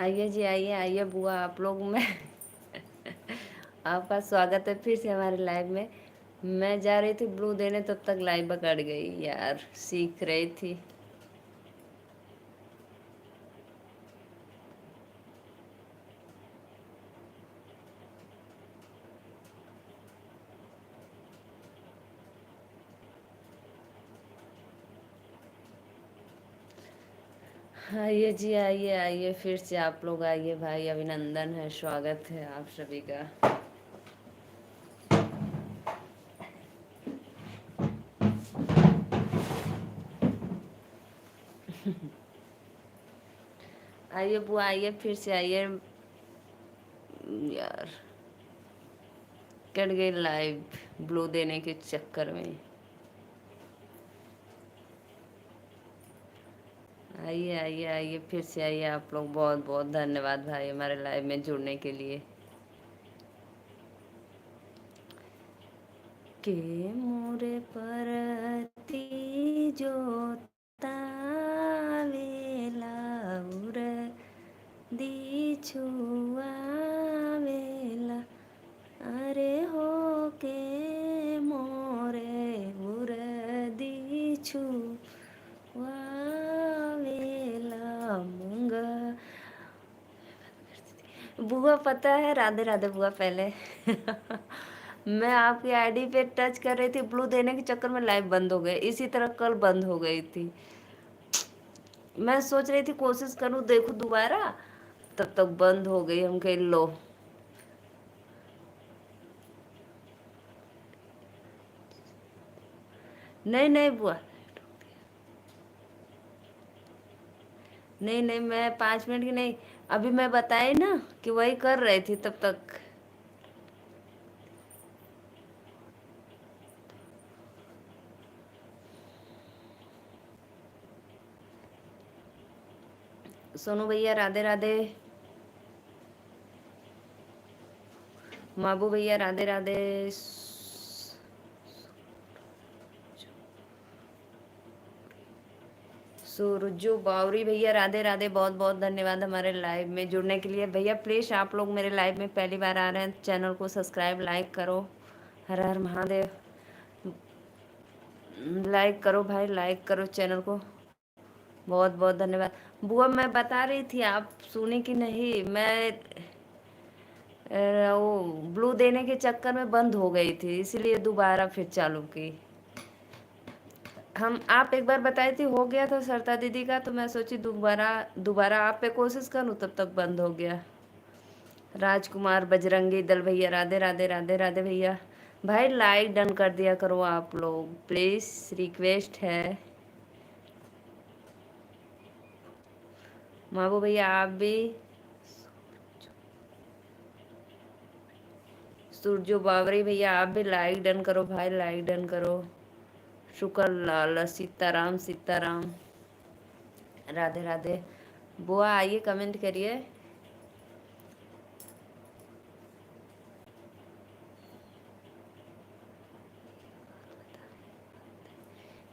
आइए जी, आइए आइए बुआ, आप लोग में आपका स्वागत है फिर से हमारे लाइव में। मैं जा रही थी ब्लू देने, तब तक लाइव पकड़ गई यार, सीख रही थी। आइए जी, आइए आइए फिर से आप लोग आइए भाई, अभिनंदन है, स्वागत है आप सभी का। आइए बुआ, आइए फिर से आइए यार, कट गई लाइव ब्लू देने के चक्कर में। आइए आइए आइए फिर से आइए आप लोग, बहुत बहुत धन्यवाद भाई हमारे लाइव में जुड़ने के लिए। के मोरे परती जोतावेला उर दिछुआवेला, अरे हो के मोरे उर दिछुआवेला मूंग। बुआ पता है, राधे राधे बुआ। पहले मैं आपकी आईडी पे टच कर रही थी, ब्लू देने के चक्कर में लाइव बंद हो गए। इसी तरह कल बंद हो गई थी। मैं सोच रही थी कोशिश करूं, देखूं दोबारा, तब तक बंद हो गई। हम कहे लो। नहीं नहीं बुआ, नहीं नहीं, मैं 5 मिनट की नहीं, अभी मैं बताई ना कि वही कर रही थी तब तक। सोनू भैया राधे राधे, माबू भैया राधे राधे, सूरजू बावरी भैया राधे राधे, बहुत बहुत धन्यवाद हमारे लाइव में जुड़ने के लिए। भैया प्लीज़ आप लोग मेरे लाइव में पहली बार आ रहे हैं, चैनल को सब्सक्राइब लाइक करो। हर हर महादेव। लाइक करो भाई, लाइक करो चैनल को। बहुत बहुत धन्यवाद। बुआ मैं बता रही थी, आप सुनी कि नहीं? मैं वो ब्लू देने के चक्कर में बंद हो गई थी, इसीलिए दोबारा फिर चालू की। हम आप एक बार बताई थी, हो गया था सरता दीदी का, तो मैं सोची दोबारा दोबारा आप पे कोशिश करूं, तब तक बंद हो गया। राजकुमार बजरंगी दल भैया राधे राधे, राधे राधे भैया। भाई लाइक डन कर दिया करो आप लोग, प्लीज रिक्वेस्ट है। माबू भैया आप भी, सूरजो बावरी भैया आप भी लाइक डन करो भाई, लाइक डन करो। शुक्र लाल सीताराम सीताराम, राधे राधे। बुआ आइए कमेंट करिए।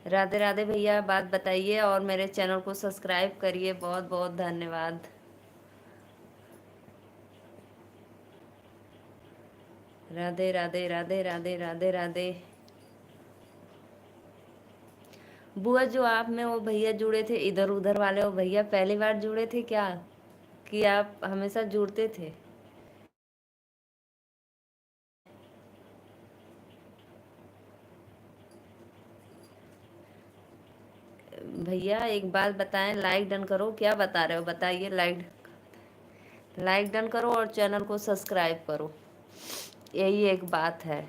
राधे राधे भैया, बात बताइए और मेरे चैनल को सब्सक्राइब करिए, बहुत बहुत धन्यवाद। राधे राधे राधे राधे राधे राधे। बुआ जो आप में वो भैया जुड़े थे इधर उधर वाले, वो भैया पहली बार जुड़े थे क्या, कि आप हमेशा जुड़ते थे? भैया एक बात बताएं, लाइक डन करो। क्या बता रहे हो बताइए? लाइक लाइक डन करो और चैनल को सब्सक्राइब करो, यही एक बात है।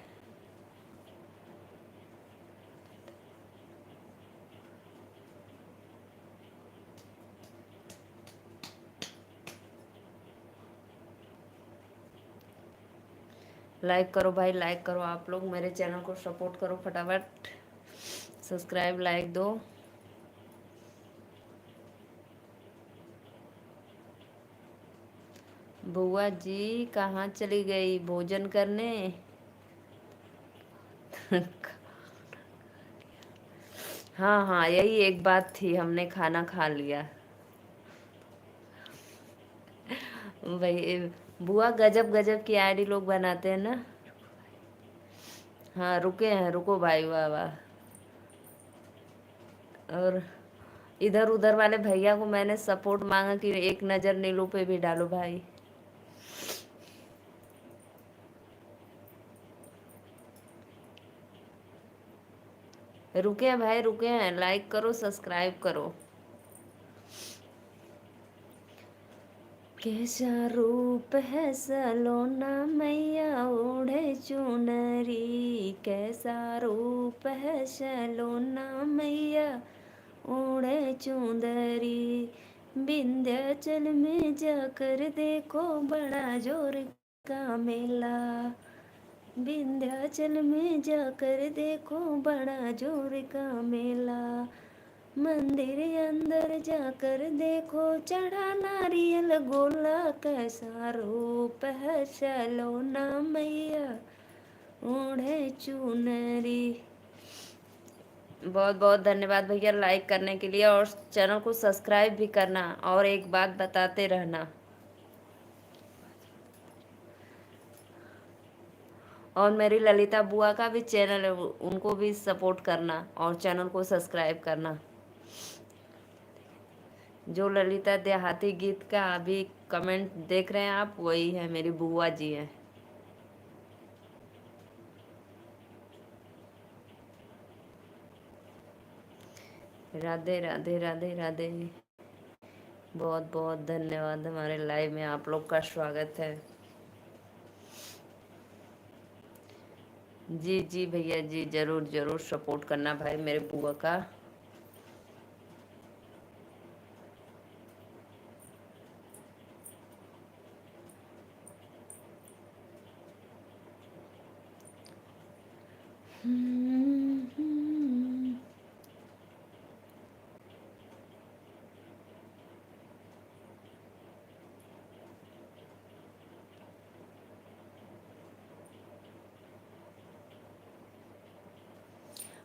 लाइक करो भाई, लाइक करो आप लोग, मेरे चैनल को सपोर्ट करो फटाफट, सब्सक्राइब लाइक दो। बुआ जी कहाँ चली गई, भोजन करने? हाँ हाँ, यही एक बात थी, हमने खाना खा लिया। वही बुआ, गजब गजब की आईडी लोग बनाते हैं ना। हाँ रुके हैं, रुको भाई, वाह वाह। और इधर उधर वाले भैया को मैंने सपोर्ट मांगा कि एक नज़र नीलू पे भी डालो भाई। रुके हैं भाई, रुके हैं, लाइक करो, सब्सक्राइब करो। कैसा रूप है सलोना मैया ओढ़े चुनरी, कैसा रूप है सलोना मैया ओढ़े चुंदरी। विंध्याचल में जाकर देखो बड़ा जोर का मेला, विंध्याचल में जाकर देखो बड़ा जोर का मेला। मंदिर अंदर जाकर देखो चढ़ा नारियल गोला, कैसा रूप है सलोना मैया ओढ़े चुनरी। बहुत बहुत धन्यवाद भैया लाइक करने के लिए, और चैनल को सब्सक्राइब भी करना, और एक बात बताते रहना। और मेरी ललिता बुआ का भी चैनल है, उनको भी सपोर्ट करना और चैनल को सब्सक्राइब करना। जो ललिता देहाती गीत का अभी कमेंट देख रहे हैं आप, वही है, मेरी बुआ जी हैं। राधे राधे राधे राधे। बहुत बहुत धन्यवाद, हमारे लाइव में आप लोग का स्वागत है। जी जी भैया जी, जरूर जरूर सपोर्ट करना भाई मेरे बुआ का।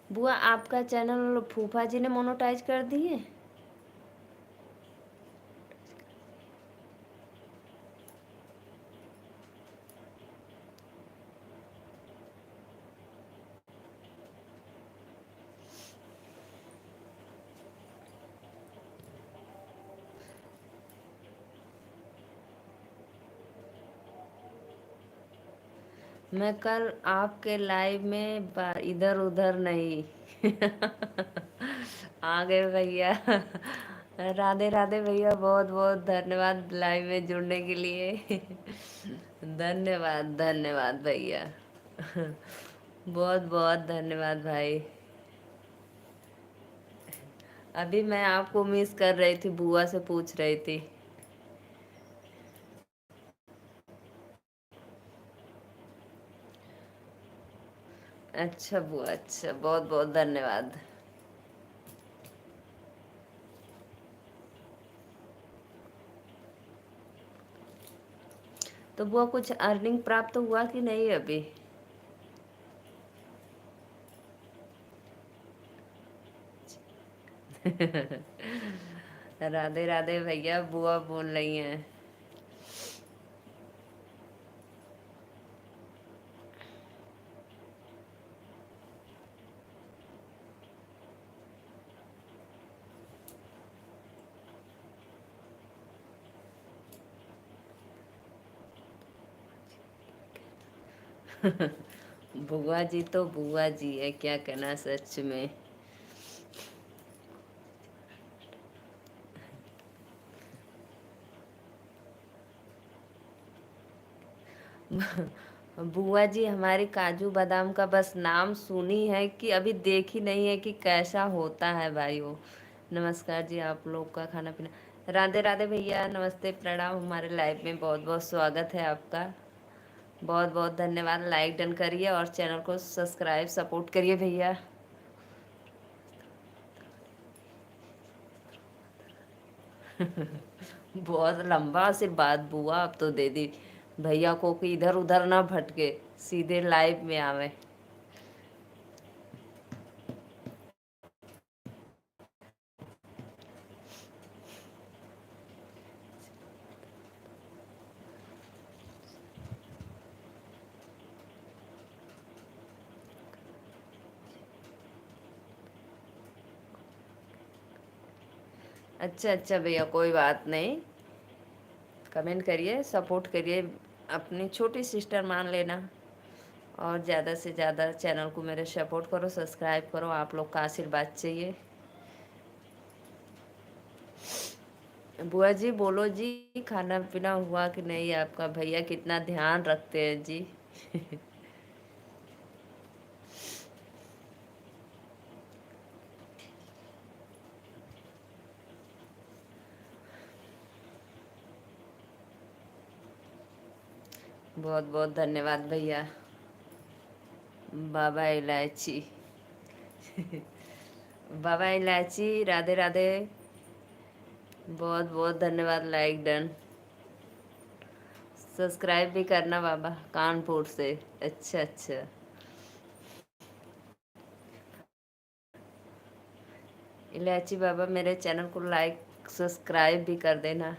बुआ आपका चैनल फूफा जी ने मोनेटाइज कर दिए? मैं कल आपके लाइव में इधर उधर नहीं आ गए भैया। राधे राधे भैया, बहुत बहुत धन्यवाद लाइव में जुड़ने के लिए। धन्यवाद धन्यवाद भैया। बहुत बहुत धन्यवाद भाई। अभी मैं आपको मिस कर रही थी, बुआ से पूछ रही थी। अच्छा बुआ, अच्छा, बहुत बहुत धन्यवाद। तो बुआ कुछ अर्निंग प्राप्त हुआ कि नहीं अभी? राधे राधे भैया, बुआ बोल रही हैं। बुआ जी तो बुआ जी है, क्या कहना सच में। बुआ जी हमारी काजू बादाम का बस नाम सुनी है, कि अभी देखी नहीं है कि कैसा होता है भाई वो। नमस्कार जी, आप लोग का खाना पीना। राधे राधे भैया, नमस्ते, प्रणाम, हमारे लाइव में बहुत बहुत स्वागत है आपका। बहुत बहुत धन्यवाद, लाइक डन करिए और चैनल को सब्सक्राइब सपोर्ट करिए भैया। बहुत लंबा आशीर्वाद बुआ, अब तो दे दी भैया को कि इधर उधर ना भटके, सीधे लाइव में आवे। अच्छा अच्छा भैया, कोई बात नहीं, कमेंट करिए, सपोर्ट करिए, अपनी छोटी सिस्टर मान लेना। और ज़्यादा से ज़्यादा चैनल को मेरे सपोर्ट करो, सब्सक्राइब करो, आप लोग का आशीर्वाद चाहिए। बुआ जी बोलो जी, खाना पीना हुआ कि नहीं आपका? भैया कितना ध्यान रखते हैं जी। बहुत बहुत धन्यवाद भैया। बाबा इलायची। बाबा इलायची, राधे राधे। बहुत बहुत धन्यवाद, लाइक डन। सब्सक्राइब भी करना बाबा, कानपुर से। अच्छा अच्छा। इलायची बाबा, मेरे चैनल को लाइक सब्सक्राइब भी कर देना।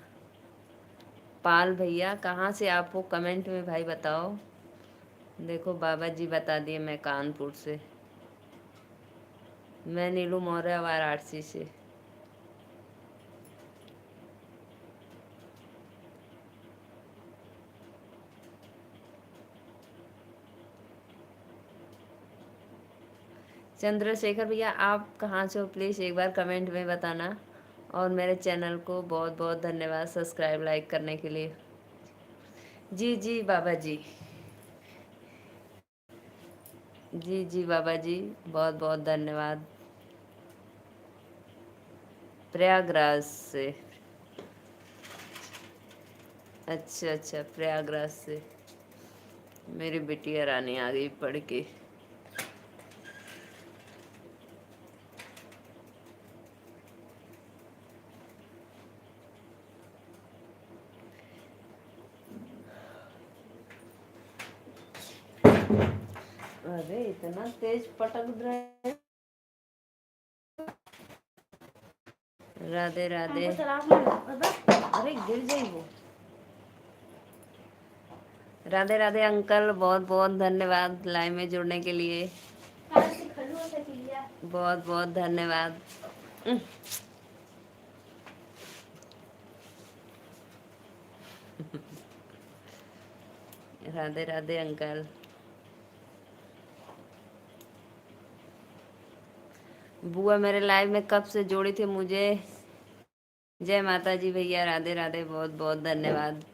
पाल भैया कहाँ से आप हो, कमेंट में भाई बताओ। देखो बाबा जी बता दिए, मैं कानपुर से। मैं नीलू मौर्य, वाराणसी से। चंद्रशेखर भैया आप कहाँ से हो, प्लीज़ एक बार कमेंट में बताना। और मेरे चैनल को बहुत बहुत धन्यवाद सब्सक्राइब लाइक करने के लिए। जी जी बाबा जी। जी जी बाबा जी, बहुत बहुत धन्यवाद। प्रयागराज से। अच्छा अच्छा, प्रयागराज से। मेरी बिटिया रानी आ गई पढ़ के। अरे इतना तेज पटक रहे। राधे राधे। अरे गिर जाई वो। राधे राधे अंकल, बहुत बहुत धन्यवाद लाइव में जुड़ने के लिए। बहुत बहुत धन्यवाद। राधे राधे अंकल। बुआ मेरे लाइव में कब से जोड़ी थी मुझे। जय माता जी भैया, राधे राधे, बहुत बहुत धन्यवाद।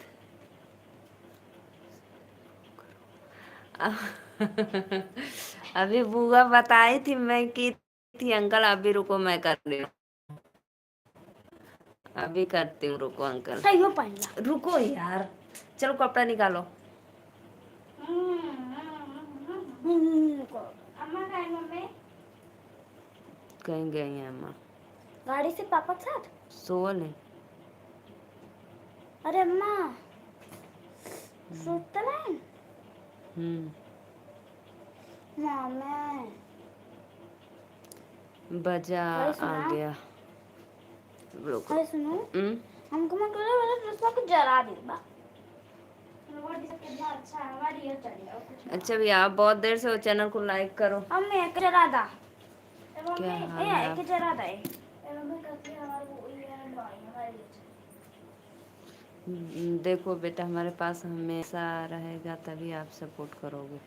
अभी बुआ बताई थी, मैं की थी अंकल, अभी रुको मैं कर रही हूँ। अभी करती हूँ, रुको अंकल। रुको यार, चलो कपड़ा निकालो। कहीं गई है अम्मा? गाड़ी से पापा के साथ सोल है। अरे अम्मा सोता नहीं। मामा बजा आ गया। रुको। हाय सुनो, हमको मत बोलो, मतलब चश्मा को जला दे बा। कितना अच्छा है, हमारी ये चलेगा। अच्छा भैया, आप बहुत देर से हो, चैनल को लाइक करो। मम्मी एक जला दा। क्या हाल ए है एक आप? जला दा। मम्मी कहती है हमारे वो ये ड्राइंग हमारी। देखो बेटा, हमारे पास हमेशा रहेगा तभी आप सपोर्ट करोगे।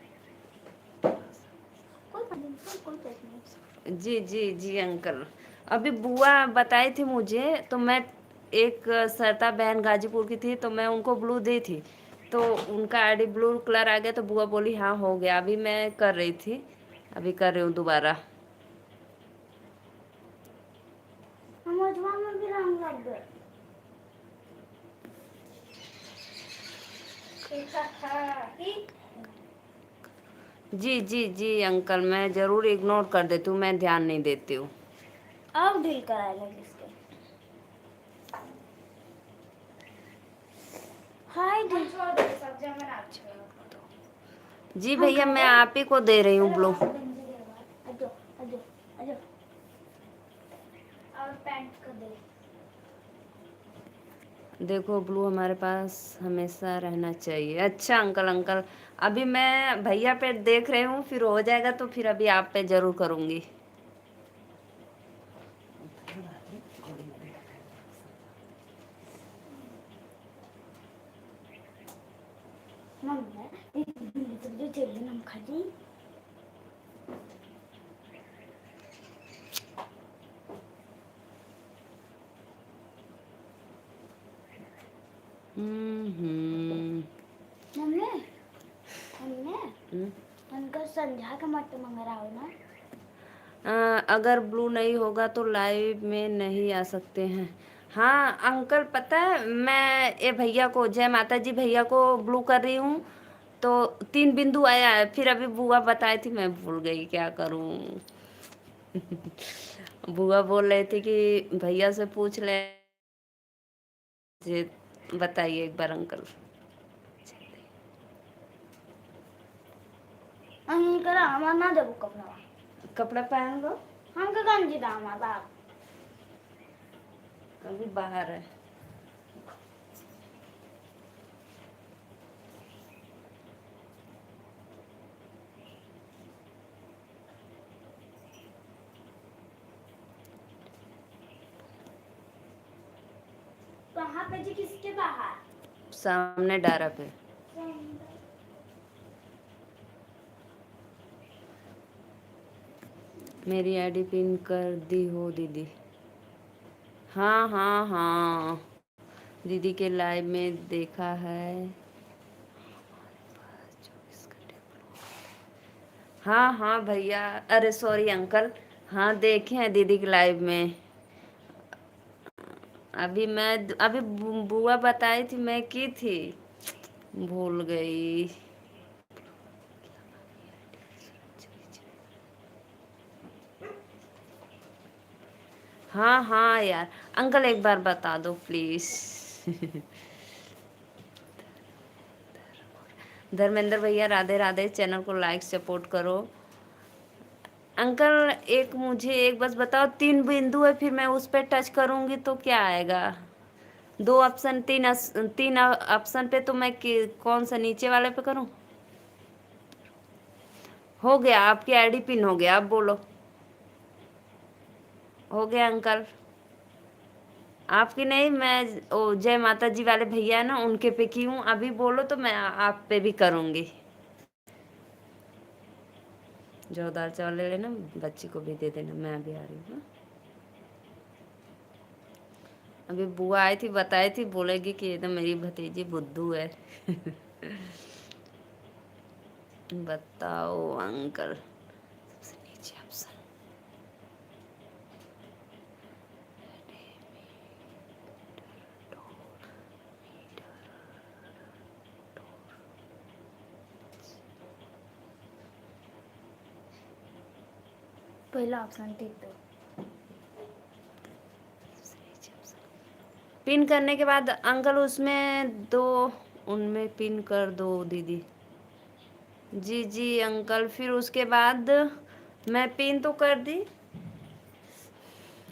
कोई नहीं। जी जी जी अंकल, अभी बुआ बताई थी मुझे, तो मैं एक सरता बहन गाजीपुर की थी, तो मैं उनको ब्लू दी थी, तो उनका आईडी ब्लू कलर आ गया, तो बुआ बोली हाँ हो गया। अभी मैं कर रही थी, अभी कर रही हूँ दोबारा। में भी रंग लग गए। जी जी जी अंकल, मैं ज़रूर इग्नोर कर देती हूँ, मैं ध्यान नहीं देती हूँ। अब डील कराए लगे इसके। हाय डील छोड़ दे, सब जगह ना छोड़। जी भैया, मैं आप ही को दे रही हूँ ब्लू। अजो अजो अजो और पैंट को दे। देखो ब्लू हमारे पास हमेशा रहना चाहिए। अच्छा अंकल, अंकल अभी मैं भैया पे देख रही हूँ, फिर हो जाएगा तो फिर अभी आप पे ज़रूर करूँगी। जी हम्म। मम्मी मम्मी अंकल संध्या का मत मंग रहा हो ना। अगर ब्लू नहीं होगा तो लाइव में नहीं आ सकते हैं। हाँ अंकल, पता है मैं ये भैया को, जय माता जी भैया को ब्लू कर रही हूँ तो 3 बिंदु आया है। फिर अभी बुआ बताई थी, मैं भूल गई, क्या करूँ। बुआ बोल रही थी कि भैया से पूछ ले, बताइए एक बार अंकल। अंकल हमारा ना देबो कपड़ा कपड़ा पहन लो, हम का गंजी दाम हमारा अभी बाहर है। कहाँ पे जी, किसके बाहर? सामने डारा पे। मेरी आईडी पिन कर दी हो दीदी? हाँ हाँ हाँ, दीदी के लाइव में देखा है। हाँ हाँ भैया, अरे सॉरी अंकल, हाँ देखे हैं दीदी के लाइव में। अभी बुआ बताई थी, मैं की थी, भूल गई। हाँ हाँ यार, अंकल एक बार बता दो प्लीज। धर्मेंद्र भैया राधे राधे, चैनल को लाइक सपोर्ट करो। अंकल एक मुझे एक बस बताओ, 3 बिंदु है, फिर मैं उस पर टच करूंगी तो क्या आएगा? 2 ऑप्शन, 3 ऑप्शन पे, तो मैं कौन सा नीचे वाले पे करूं? हो गया, आपकी आईडी पिन हो गया, अब बोलो। हो गया अंकल, आपकी नहीं, मैं ओ जय माता जी वाले भैया है ना, उनके पे की हूँ। अभी बोलो तो मैं आप पे भी करूंगी। जो दाल चावल ले लेना, बच्ची को भी दे देना, मैं अभी आ रही हूँ। अभी बुआ आई थी, बताई थी, बोलेगी कि ये तो मेरी भतीजी बुद्धू है। बताओ अंकल, सबसे नीचे ऑप्शन। पहला ऑप्शन टिक दो। पिन करने के बाद अंकल उसमें दो, उनमें पिन कर दो दीदी। जी जी अंकल, फिर उसके बाद मैं पिन तो कर दी।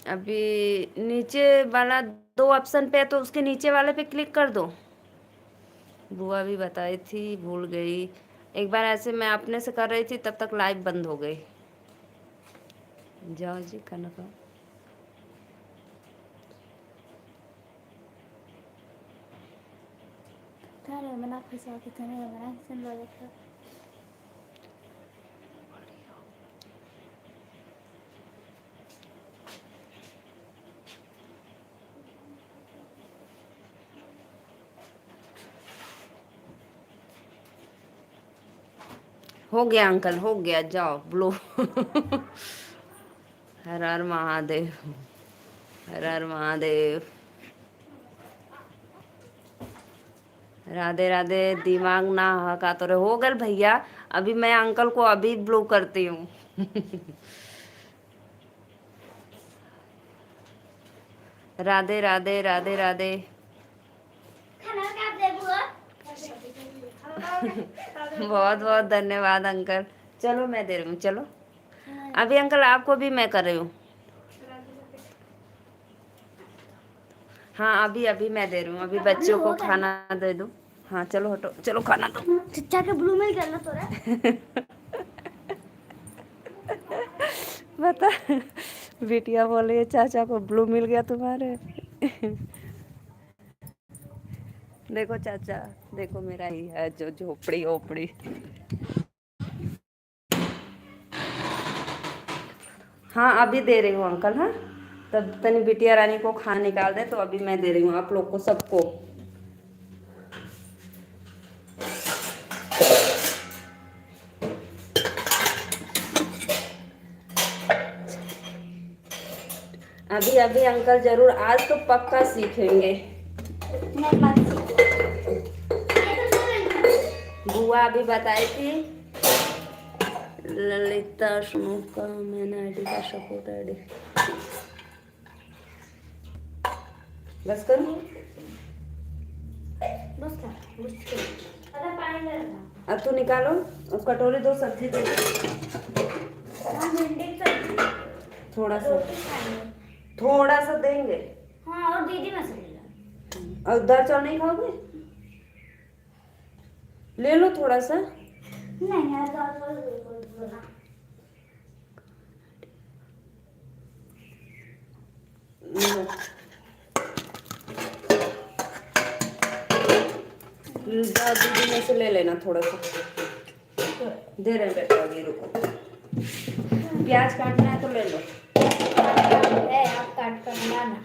अभी नीचे वाला 2 ऑप्शन पे है, तो उसके नीचे वाले पे क्लिक कर दो। बुआ भी बताई थी, भूल गई। एक बार ऐसे मैं अपने से कर रही थी, तब तक लाइव बंद हो गई। जाओ जी, खाना खाओ। थारे मना फंसा के थारे मना किसन बोले था। हो गया अंकल, हो गया, जाओ ब्लो। हर हर महादेव, हर हर महादेव। राधे राधे, दिमाग ना हका तो रे, हो गल भैया। अभी मैं अंकल को अभी ब्लो करती हूँ। राधे राधे, राधे राधे। खाना का दे बुआ। बहुत बहुत धन्यवाद अंकल। चलो मैं दे रही हूँ, चलो। अभी अंकल आपको भी मैं कर रही हूँ। हाँ अभी अभी मैं दे रही हूँ, अभी बच्चों को खाना दे दूँ। हाँ चलो हटो, चलो खाना दो। चिच्चा के ब्लू मिल गया ना तोरा। बता, बिटिया बोली है चाचा को ब्लू मिल गया तुम्हारे। देखो चाचा, देखो मेरा ही है जो झोपड़ी ओपड़ी। हाँ अभी दे रही हूँ अंकल। हाँ तब तनी बिटिया रानी को खाना निकाल दे, तो अभी मैं दे रही हूँ आप लोग को सबको। अभी अभी अंकल जरूर, आज तो पक्का सीखेंगे। नहीं मत सीखो। बुआ अभी बताई थी, ललिता सुनो का मैंने आईडी का सपोर्ट आईडी बस करूँ। बस कर मुश्किल। अरे पानी ले ला। अब तू निकालो उस कटोरी, दो सब्जी दे दो। हम भिंडी की सब्जी थोड़ा सा, रोटी खाएंगे। थोड़ा सा देंगे। हाँ और दीदी में से ले ला। और दाल चावल नहीं खाओगे? ले लो थोड़ा सा। नहीं यार दाल चावल बिल्कुल ना। लो। दीदी में से ले लेना थोड़ा सा। दे रहे हैं बेटा, अभी रुको। प्याज काटना है तो ले लो। आप काट कर लाना।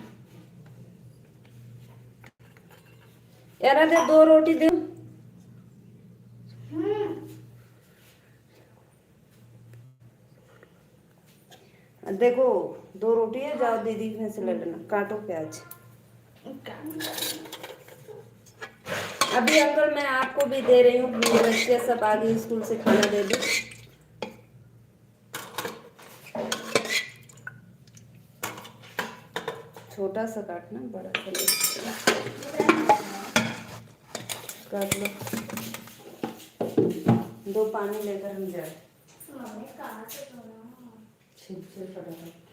यार दे, दो रोटी दे। देखो दो रोटी है, जाओ दीदी में से ले लेना, काटो प्याज। अभी अंकल मैं आपको भी दे रही हूँ, बच्चे सब आगे स्कूल से खाना दे दो। छोटा सा काटना, बड़ा सा नहीं। काट लो। दो पानी लेकर हम जाए। छिल फटाफट।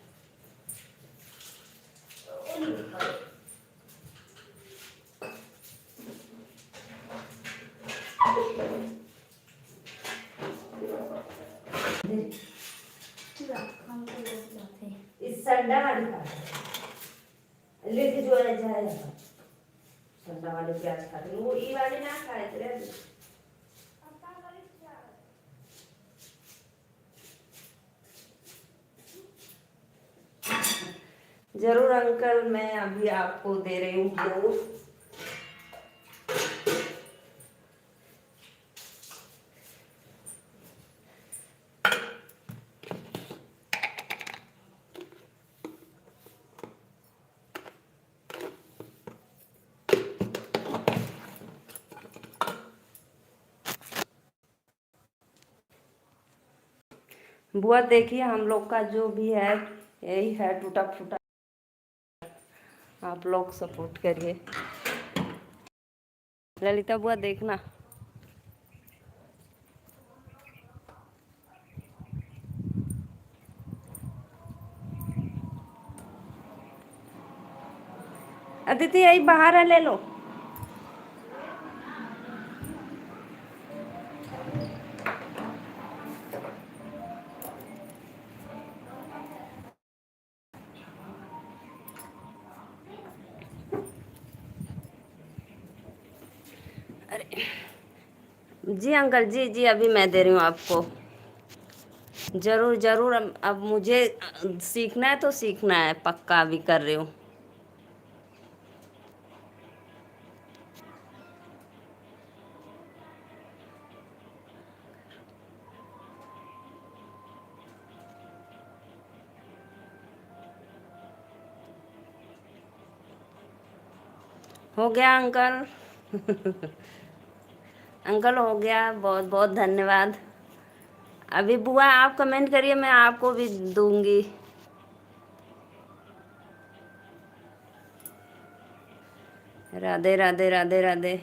इस संडा वाली लेके जो है जाए, संडा वाले प्याज खाते वो, ई वाली ना खाए तेरे। जरूर अंकल, मैं अभी आपको दे रही हूँ दो। बुआ देखिए हम लोग का जो भी है यही है, टूटा फूटा। आप लोग सपोर्ट करिए। ललिता बुआ देखना। अदिति यही बाहर है, ले लो। अरे जी अंकल, जी जी अभी मैं दे रही हूँ आपको। जरूर जरूर, अब मुझे सीखना है तो सीखना है, पक्का अभी कर रही हूँ। हो गया अंकल। अंकल हो गया, बहुत बहुत धन्यवाद। अभी बुआ आप कमेंट करिए, मैं आपको भी दूंगी। राधे राधे राधे राधे।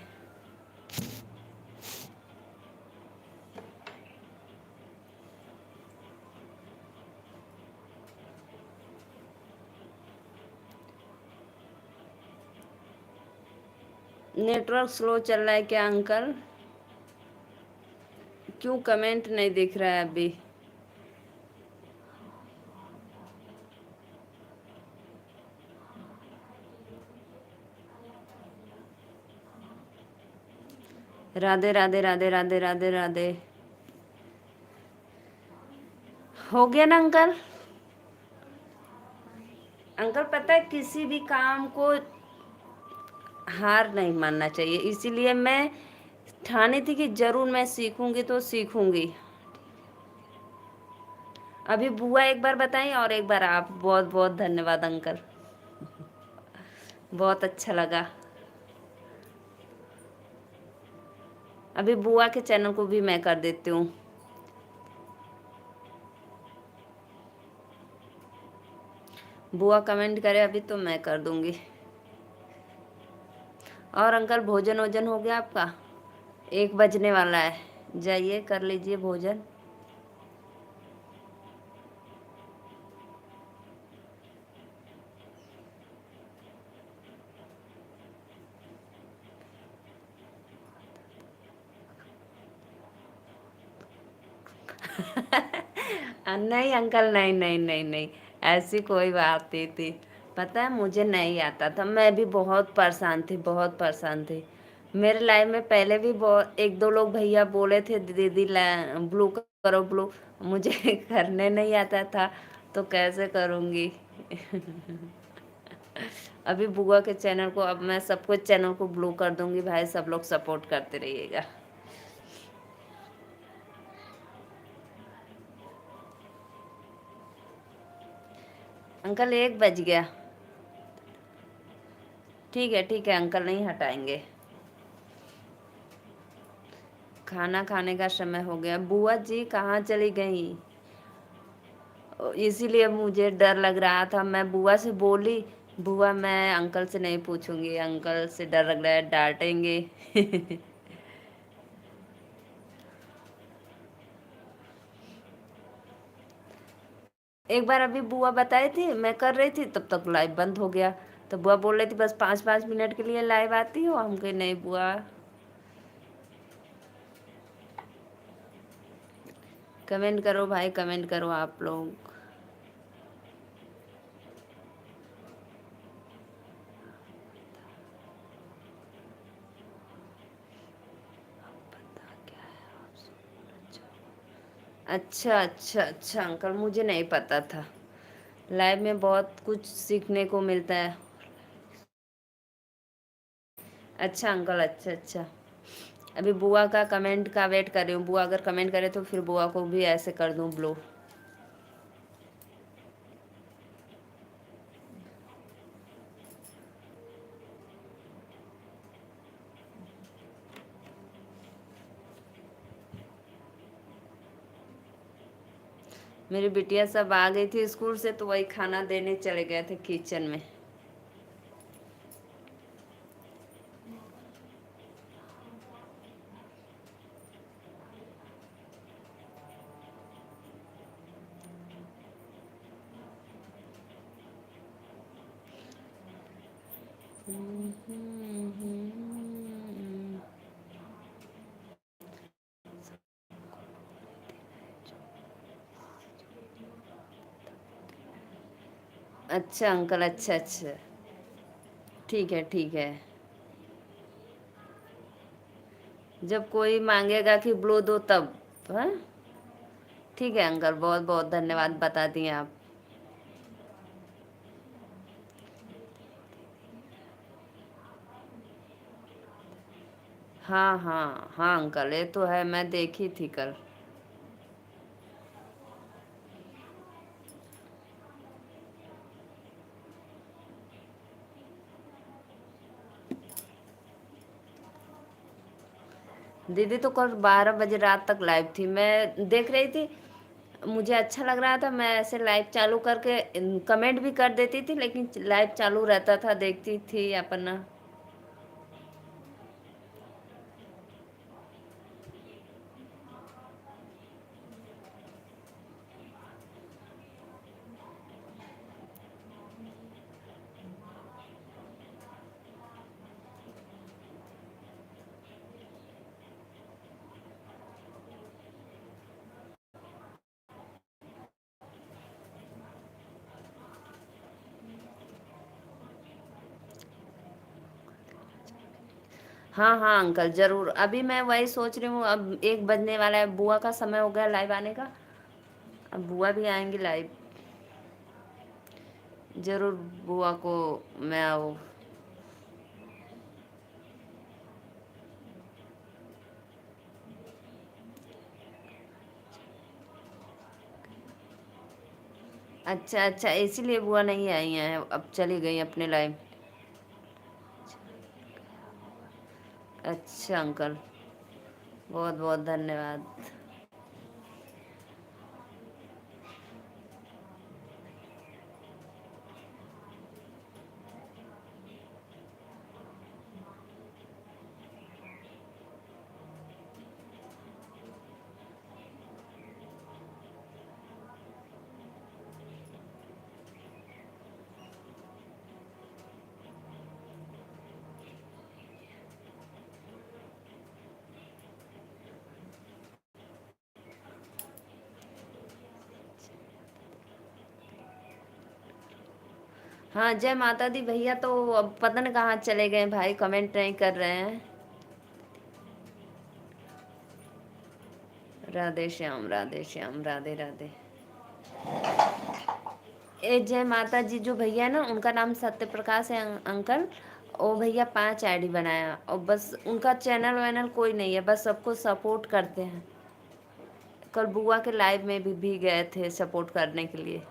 नेटवर्क स्लो चल रहा है क्या अंकल? क्यों कमेंट नहीं दिख रहा है अभी? राधे राधे राधे राधे राधे राधे। हो गया ना अंकल? अंकल पता है किसी भी काम को हार नहीं मानना चाहिए, इसीलिए मैं ठानी थी कि जरूर मैं सीखूंगी तो सीखूंगी। अभी बुआ एक बार बताई और एक बार आप। बहुत बहुत धन्यवाद अंकल, बहुत अच्छा लगा। अभी बुआ के चैनल को भी मैं कर देती हूँ। बुआ कमेंट करे अभी तो मैं कर दूंगी। और अंकल भोजन वोजन हो गया आपका? 1 बजने वाला है, जाइए कर लीजिए भोजन। नहीं अंकल, नहीं नहीं नहीं नहीं, ऐसी कोई बात नहीं थी। पता है मुझे नहीं आता था, मैं भी बहुत परेशान थी, बहुत परेशान थी। मेरे लाइफ में पहले भी बहुत 1-2 लोग भैया बोले थे दीदी ब्लू करो ब्लू, मुझे करने नहीं आता था तो कैसे करूँगी। अभी बुआ के चैनल को अब मैं सबको चैनल को ब्लू कर दूंगी भाई, सब लोग सपोर्ट करते रहिएगा। अंकल 1 बज गया। ठीक है अंकल, नहीं हटाएंगे। खाना खाने का समय हो गया। बुआ जी कहाँ चली गई? इसीलिए मुझे डर लग रहा था, मैं बुआ से बोली बुआ मैं अंकल से नहीं पूछूंगी, अंकल से डर लग रहा है डांटेंगे। एक बार अभी बुआ बताई थी, मैं कर रही थी तब तक लाइव बंद हो गया। तो बुआ बोल रही थी बस 5-5 मिनट के लिए लाइव आती हो, हम कहे नहीं बुआ। कमेंट करो भाई, कमेंट करो आप लोग। अच्छा अच्छा अच्छा अंकल, मुझे नहीं पता था। लाइव में बहुत कुछ सीखने को मिलता है। अच्छा अंकल, अच्छा अच्छा। अभी बुआ का कमेंट का वेट कर रही हूँ, बुआ अगर कमेंट करे तो फिर बुआ को भी ऐसे कर दूँ ब्लो। मेरी बिटिया सब आ गई थी स्कूल से, तो वही खाना देने चले गए थे किचन में। अच्छा अंकल, अच्छा अच्छा। ठीक है ठीक है। जब कोई मांगेगा कि ब्लो दो तब। हाँ ठीक है अंकल, बहुत बहुत धन्यवाद, बता दिए आप। हाँ हाँ हाँ अंकल, ये तो है, मैं देखी थी कल। दीदी तो कल 12 बजे रात तक लाइव थी, मैं देख रही थी, मुझे अच्छा लग रहा था, मैं ऐसे लाइव चालू करके कमेंट भी कर देती थी, लेकिन लाइव चालू रहता था, देखती थी अपना। हाँ हाँ अंकल जरूर, अभी मैं वही सोच रही हूँ, अब 1 बजने वाला है, बुआ का समय हो गया लाइव आने का, अब बुआ भी आएंगी लाइव। जरूर बुआ को मैं आओ। अच्छा अच्छा, इसीलिए बुआ नहीं आई हैं, अब चली गई अपने लाइफ। अच्छा अंकल, बहुत बहुत धन्यवाद। हाँ, जय माता दी भैया तो अब पता नहीं कहाँ चले गए भाई, कमेंट नहीं कर रहे हैं। राधे श्याम, राधे श्याम, राधे राधे। ए जय माता जी जो भैया है ना, उनका नाम सत्य प्रकाश है अंकल। ओ भैया 5 आईडी बनाया और बस उनका चैनल वैनल कोई नहीं है, बस सबको सपोर्ट करते हैं। कल बुआ के लाइव में भी गए थे सपोर्ट करने के लिए।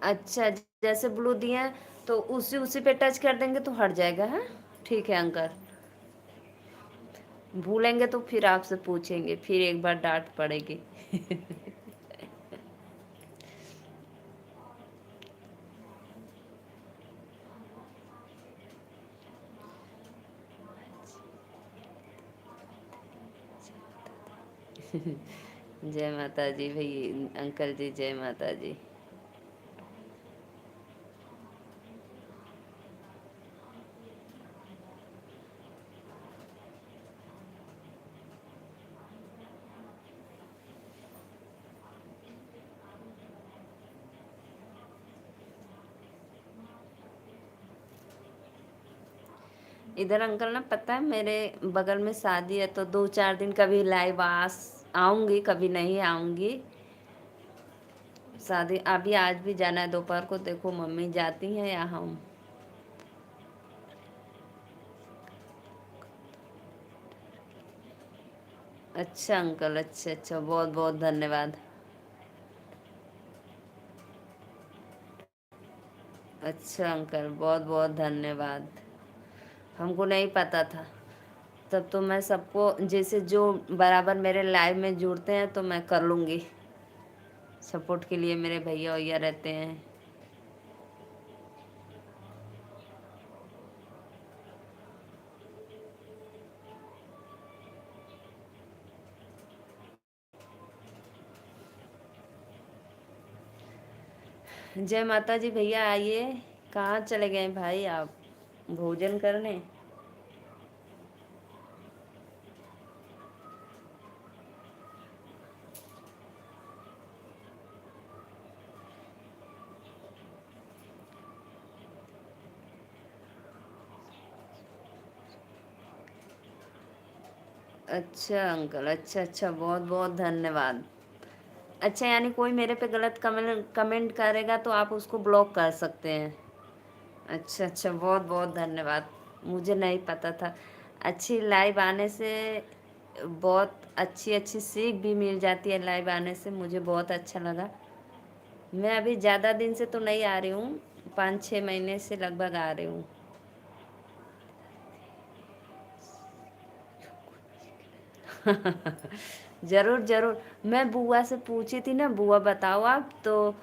अच्छा, जैसे ब्लू दिए हैं तो उसी उसी पे टच कर देंगे तो हट जाएगा। है ठीक है अंकल, भूलेंगे तो फिर आपसे पूछेंगे, फिर एक बार डांट पड़ेगी। जय माता जी भैया अंकल जी, जय माता जी। इधर अंकल ना, पता है मेरे बगल में शादी है तो 2-4 दिन कभी लाइव आऊंगी, कभी नहीं आऊंगी। शादी अभी आज भी जाना है दोपहर को, देखो मम्मी जाती हैं या हम। अच्छा अंकल, अच्छा अच्छा, बहुत बहुत धन्यवाद। अच्छा अंकल, बहुत बहुत धन्यवाद। हमको नहीं पता था। तब तो मैं सबको, जैसे जो बराबर मेरे लाइव में जुड़ते हैं तो मैं कर लूँगी। सपोर्ट के लिए मेरे भैया वैया रहते हैं। जय माता जी भैया, आइए। कहाँ चले गए भाई आप, भोजन करने? अच्छा अंकल, अच्छा अच्छा, बहुत बहुत धन्यवाद। अच्छा, यानी कोई मेरे पे गलत कमेंट कमेंट करेगा तो आप उसको ब्लॉक कर सकते हैं? अच्छा अच्छा, बहुत बहुत धन्यवाद। मुझे नहीं पता था। अच्छी लाइव आने से बहुत अच्छी अच्छी सीख भी मिल जाती है, लाइव आने से मुझे बहुत अच्छा लगा। मैं अभी ज़्यादा दिन से तो नहीं आ रही हूँ, 5-6 महीने से लगभग आ रही हूँ। ज़रूर ज़रूर। मैं बुआ से पूछी थी ना, बुआ बताओ आप, तो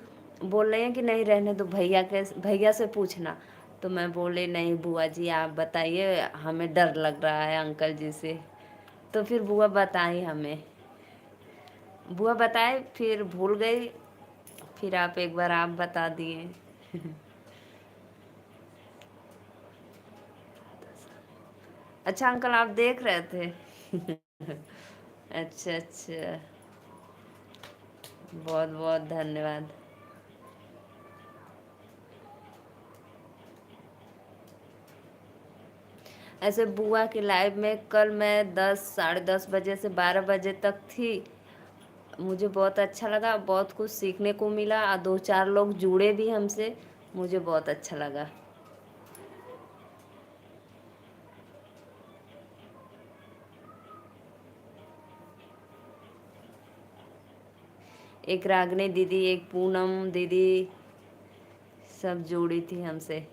बोल रही हैं कि नहीं रहने दो, भैया से पूछना। तो मैं बोले नहीं बुआ जी आप बताइए, हमें डर लग रहा है अंकल जी से। तो फिर बुआ बताई हमें, बुआ बताए फिर भूल गई, फिर आप एक बार आप बता दिए। अच्छा अंकल, आप देख रहे थे। अच्छा अच्छा, बहुत बहुत धन्यवाद। ऐसे बुआ की लाइव में कल मैं 10 10:30 बजे से 12 बजे तक थी। मुझे बहुत अच्छा लगा, बहुत कुछ सीखने को मिला और 2-4 लोग जुड़े भी हमसे। मुझे बहुत अच्छा लगा। एक रागनी दीदी, एक पूनम दीदी, सब जुड़ी थी हमसे।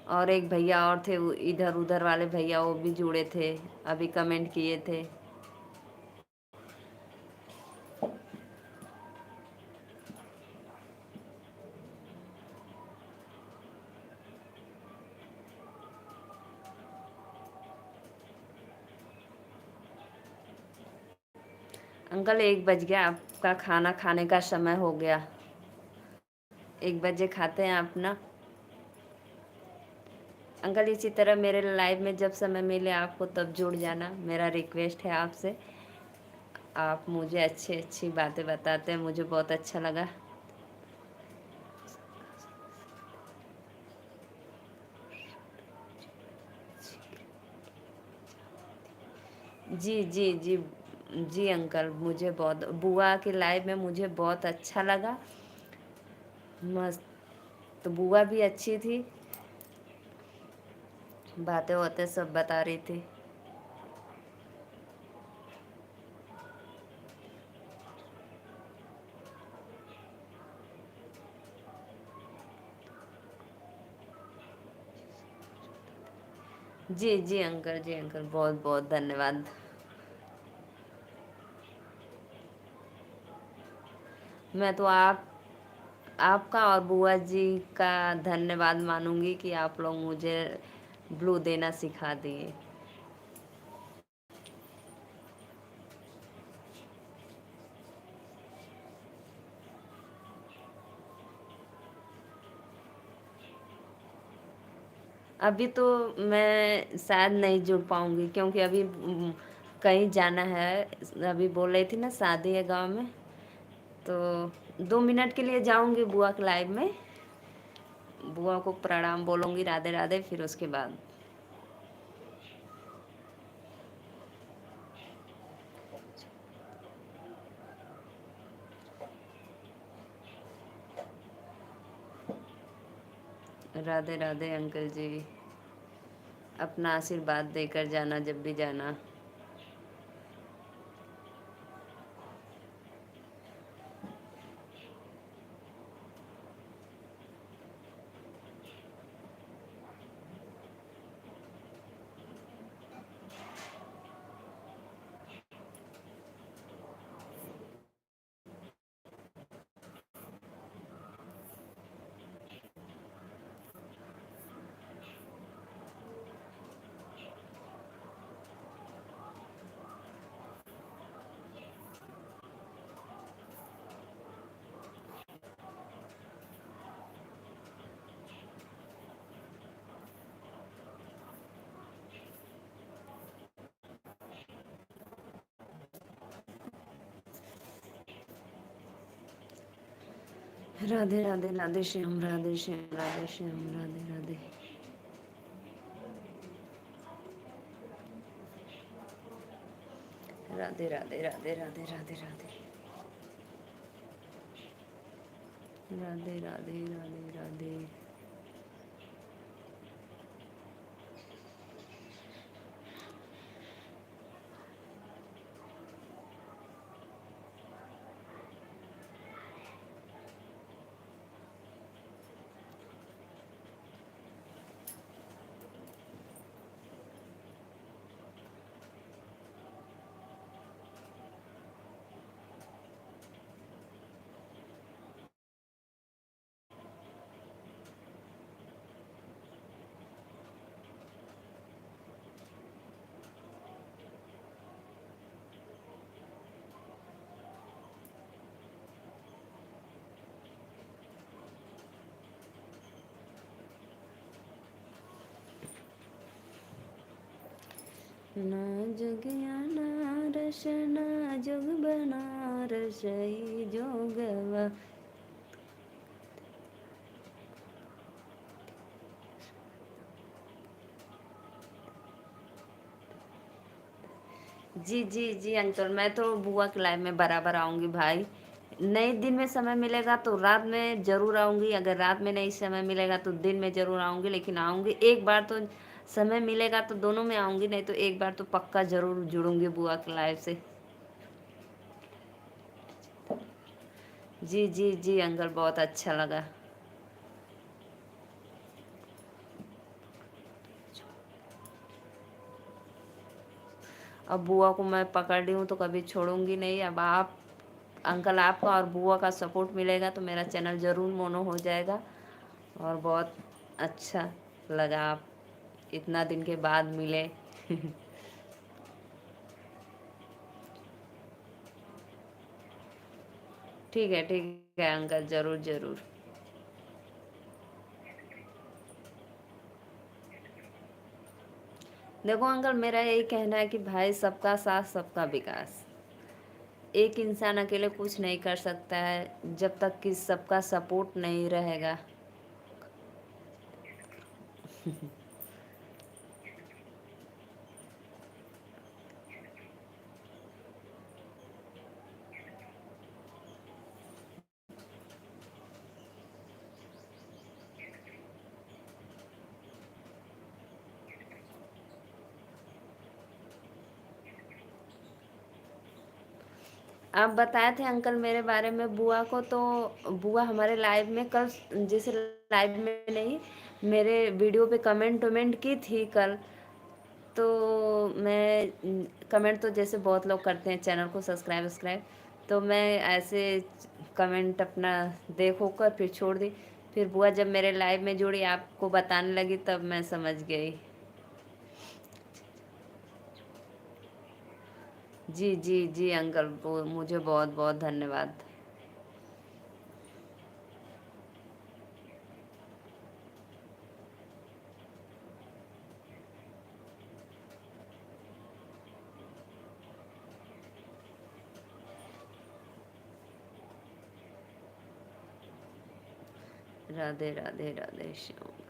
और एक भैया और थे, इधर उधर वाले भैया, वो भी जुड़े थे, अभी कमेंट किए थे। अंकल 1 बज गया, आपका खाना खाने का समय हो गया। 1 बजे खाते हैं आप ना अंकल। इसी तरह मेरे लाइव में जब समय मिले आपको तब जुड़ जाना, मेरा रिक्वेस्ट है आपसे। आप मुझे अच्छी अच्छी बातें बताते हैं, मुझे बहुत अच्छा लगा। जी जी जी जी अंकल, मुझे बहुत बुआ की लाइव में मुझे बहुत अच्छा लगा, मस्त। तो बुआ भी अच्छी थी, बातें होते सब बता रही थी। जी जी अंकल, जी अंकल, बहुत बहुत धन्यवाद। मैं तो आपका और बुआ जी का धन्यवाद मानूंगी कि आप लोग मुझे ब्लू देना सिखा दिए। अभी तो मैं शायद नहीं जुड़ पाऊंगी, क्योंकि अभी कहीं जाना है। अभी बोल रही थी ना, शादी है गांव में, तो 2 मिनट के लिए जाऊंगी बुआ के लाइव में। बुआ को प्रणाम बोलूंगी, राधे राधे, फिर उसके बाद। राधे राधे अंकल जी, अपना आशीर्वाद देकर जाना जब भी जाना। राधे राधे, राधे श्याम, राधे श्याम, राधे श्याम, राधे राधे। राधे राधे, राधे राधे, राधे राधे, राधे राधे, राधे राधे। ना जग कृष्ण जोग बनारस जोगवा। जी जी जी अंकल, मैं तो बुआ के लाइव में बराबर आऊंगी भाई। नहीं दिन में समय मिलेगा तो रात में जरूर आऊंगी, अगर रात में नहीं समय मिलेगा तो दिन में जरूर आऊंगी, लेकिन आऊंगी एक बार तो। समय मिलेगा तो दोनों में आऊंगी, नहीं तो एक बार तो पक्का जरूर जुड़ूंगी बुआ के लाइव से। जी जी जी अंकल, बहुत अच्छा लगा। अब बुआ को मैं पकड़ ली हूँ तो कभी छोड़ूंगी नहीं। अब आप अंकल, आपका और बुआ का सपोर्ट मिलेगा तो मेरा चैनल ज़रूर मोनो हो जाएगा। और बहुत अच्छा लगा आप इतना दिन के बाद मिले। ठीक है अंकल, ज़रूर ज़रूर। देखो अंकल, मेरा यही कहना है कि भाई सबका साथ सबका विकास। एक इंसान अकेले कुछ नहीं कर सकता है जब तक कि सबका सपोर्ट नहीं रहेगा। आप बताए थे अंकल मेरे बारे में बुआ को, तो बुआ हमारे लाइव में कल, जैसे लाइव में नहीं, मेरे वीडियो पे कमेंट वमेंट की थी कल। तो मैं कमेंट तो जैसे बहुत लोग करते हैं चैनल को सब्सक्राइब वब्सक्राइब, तो मैं ऐसे कमेंट अपना देखो कर फिर छोड़ दी। फिर बुआ जब मेरे लाइव में जुड़ी आपको बताने लगी तब मैं समझ गई। जी जी जी अंकल, मुझे बहुत बहुत धन्यवाद। राधे राधे राधे श्याम।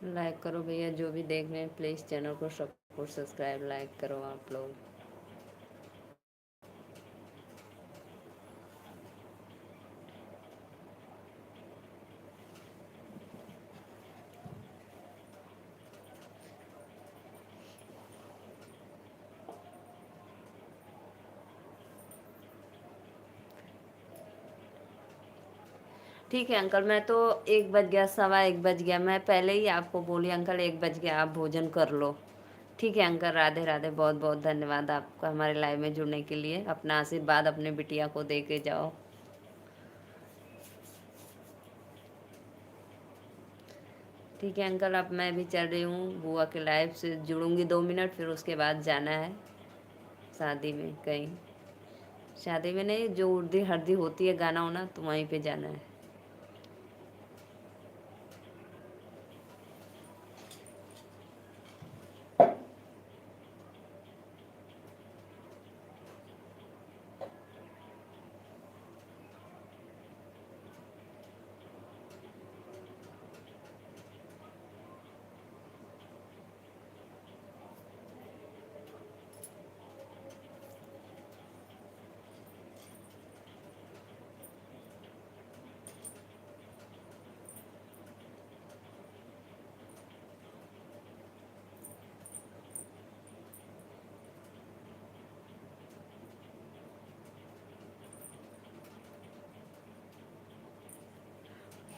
लाइक करो भैया, जो भी देख रहे हैं प्लीज़ चैनल को सपोर्ट सब्सक्राइब लाइक करो आप लोग। ठीक है अंकल, मैं तो 1 बज गया, सवा 1 बज गया, मैं पहले ही आपको बोली अंकल 1 बज गया आप भोजन कर लो। ठीक है अंकल, राधे राधे, बहुत बहुत धन्यवाद आपका हमारे लाइव में जुड़ने के लिए। अपना आशीर्वाद अपने बिटिया को दे के जाओ। ठीक है अंकल, अब मैं भी चल रही हूँ, बुआ के लाइव से जुड़ूंगी 2 मिनट, फिर उसके बाद जाना है शादी में कहीं। शादी में नहीं, जो उर्दी हर्दी होती है गाना वाना, तो वहीं पे जाना है।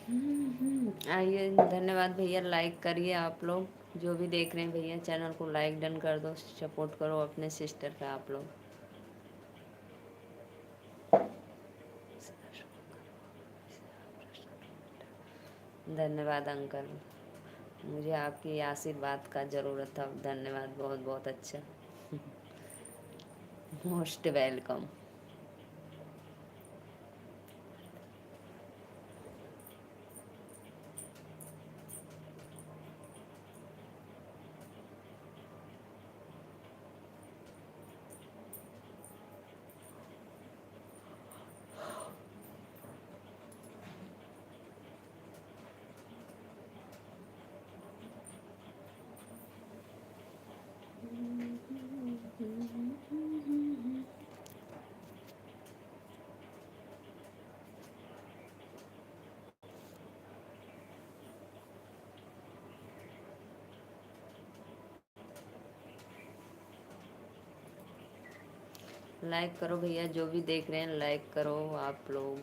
आइए, धन्यवाद भैया, लाइक करिए आप लोग जो भी देख रहे हैं भैया, चैनल को लाइक डन कर दो, सपोर्ट करो अपने सिस्टर का आप लोग। धन्यवाद अंकल, मुझे आपकी आशीर्वाद का ज़रूरत था, धन्यवाद, बहुत बहुत अच्छा। Most welcome. लाइक करो भैया, जो भी देख रहे हैं लाइक करो आप लोग।